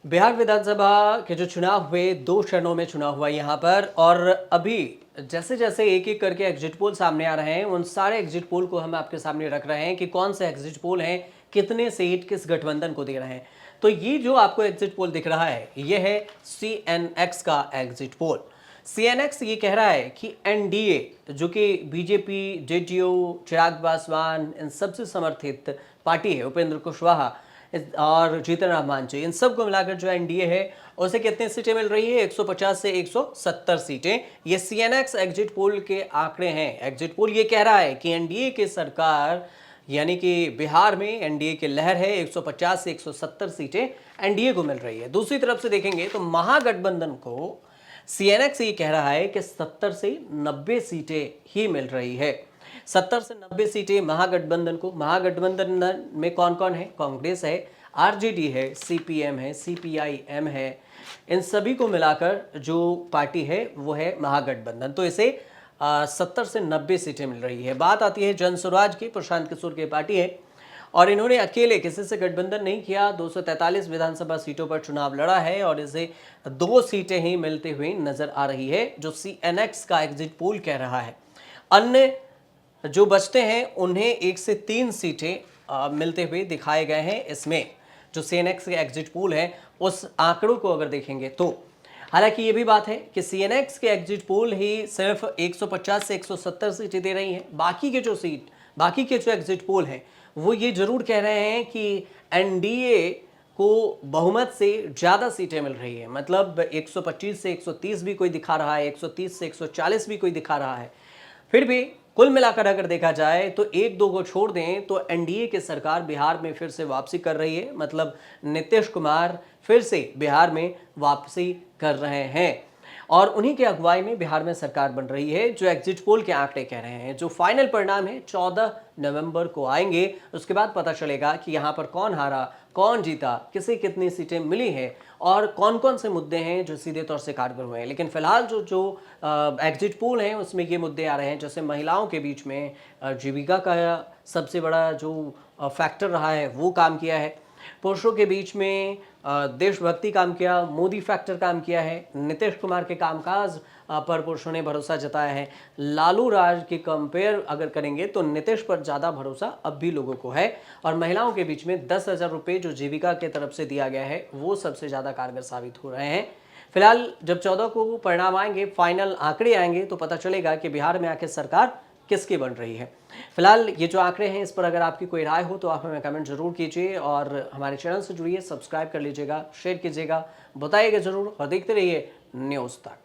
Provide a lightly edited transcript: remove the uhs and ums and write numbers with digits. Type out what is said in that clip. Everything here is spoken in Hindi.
बिहार विधानसभा के जो चुनाव हुए, 2 चरणों में चुनाव हुआ यहाँ पर। और अभी जैसे जैसे एक एक करके एग्जिट पोल सामने आ रहे हैं, उन सारे एग्जिट पोल को हम आपके सामने रख रहे हैं कि कौन से एग्जिट पोल हैं, कितने सीट किस गठबंधन को दे रहे हैं। तो ये जो आपको एग्जिट पोल दिख रहा है, ये है CNX का एग्जिट पोल। CNX ये कह रहा है कि एनडीए, जो कि बीजेपी, जेडीयू, चिराग पासवान, इन सबसे समर्थित पार्टी है, उपेंद्र कुशवाहा और जीतन राम मांझी, इन सब को मिलाकर जो एनडीए है उसे कितनी सीटें मिल रही है? 150 से 170 सीटें। ये CNX एग्जिट पोल के आंकड़े हैं। एग्जिट पोल ये कह रहा है कि एनडीए की सरकार, यानी कि बिहार में एनडीए की लहर है, 150 से 170 सीटें एनडीए को मिल रही है। दूसरी तरफ से देखेंगे तो महागठबंधन को CNX ये कह रहा है कि 70 से 90 सीटें ही मिल रही है। 70 से 90 सीटें महागठबंधन को। महागठबंधन में कौन कौन है? कांग्रेस है, आरजेडी है, सीपीएम है, सीपीआईएम है। इन सभी को मिलाकर जो पार्टी है वो है महागठबंधन। तो इसे 70 से 90 सीटें मिल रही है। बात आती है जन स्वराज की, प्रशांत किशोर की पार्टी है और इन्होंने अकेले किसी से गठबंधन नहीं किया। 243 विधानसभा सीटों पर चुनाव लड़ा है और इसे 2 सीटें ही मिलती हुई नजर आ रही है, जो CNX का एग्जिट पोल कह रहा है। अन्य जो बचते हैं उन्हें 1 से 3 सीटें मिलते हुए दिखाए गए हैं। इसमें जो CNX के एग्जिट पोल है उस आंकड़ों को अगर देखेंगे तो, हालांकि ये भी बात है कि CNX के एग्जिट पोल ही सिर्फ 150 से 170 सीटें दे रही हैं। बाकी के जो एग्जिट पोल हैं वो ये जरूर कह रहे हैं कि एनडीए को बहुमत से ज़्यादा सीटें मिल रही है। मतलब 125 से 130 भी कोई दिखा रहा है, 130 से 140 भी कोई दिखा रहा है। फिर भी कुल मिलाकर अगर देखा जाए तो 1-2 को छोड़ दें तो एनडीए की सरकार बिहार में फिर से वापसी कर रही है। मतलब नीतीश कुमार फिर से बिहार में वापसी कर रहे हैं और उन्हीं की अगुवाई में बिहार में सरकार बन रही है, जो एग्जिट पोल के आंकड़े कह रहे हैं। जो फाइनल परिणाम है 14 नवंबर को आएंगे। उसके बाद पता चलेगा कि यहाँ पर कौन हारा, कौन जीता, किसे कितनी सीटें मिली हैं और कौन कौन से मुद्दे हैं जो सीधे तौर से कारगर हुए हैं। लेकिन फिलहाल जो एग्जिट पोल हैं उसमें ये मुद्दे आ रहे हैं, जैसे महिलाओं के बीच में जीविका का सबसे बड़ा जो फैक्टर रहा है वो काम किया है। पुरुषों के बीच में देशभक्ति काम किया, मोदी फैक्टर काम किया है। नीतीश कुमार के कामकाज पर पुरुषों ने भरोसा जताया है। लालू राज के कंपेयर अगर करेंगे तो नीतीश पर ज़्यादा भरोसा अब भी लोगों को है। और महिलाओं के बीच में 10,000 रुपये जो जीविका के तरफ से दिया गया है वो सबसे ज़्यादा कारगर साबित हो रहे हैं। फिलहाल जब 14 को परिणाम आएंगे, फाइनल आंकड़े आएंगे, तो पता चलेगा कि बिहार में आखिर सरकार किसकी बन रही है। फिलहाल ये जो आंकड़े हैं इस पर अगर आपकी कोई राय हो तो आप हमें कमेंट जरूर कीजिए और हमारे चैनल से जुड़िए, सब्सक्राइब कर लीजिएगा, शेयर कीजिएगा, बताइएगा जरूर और देखते रहिए न्यूज़ तक।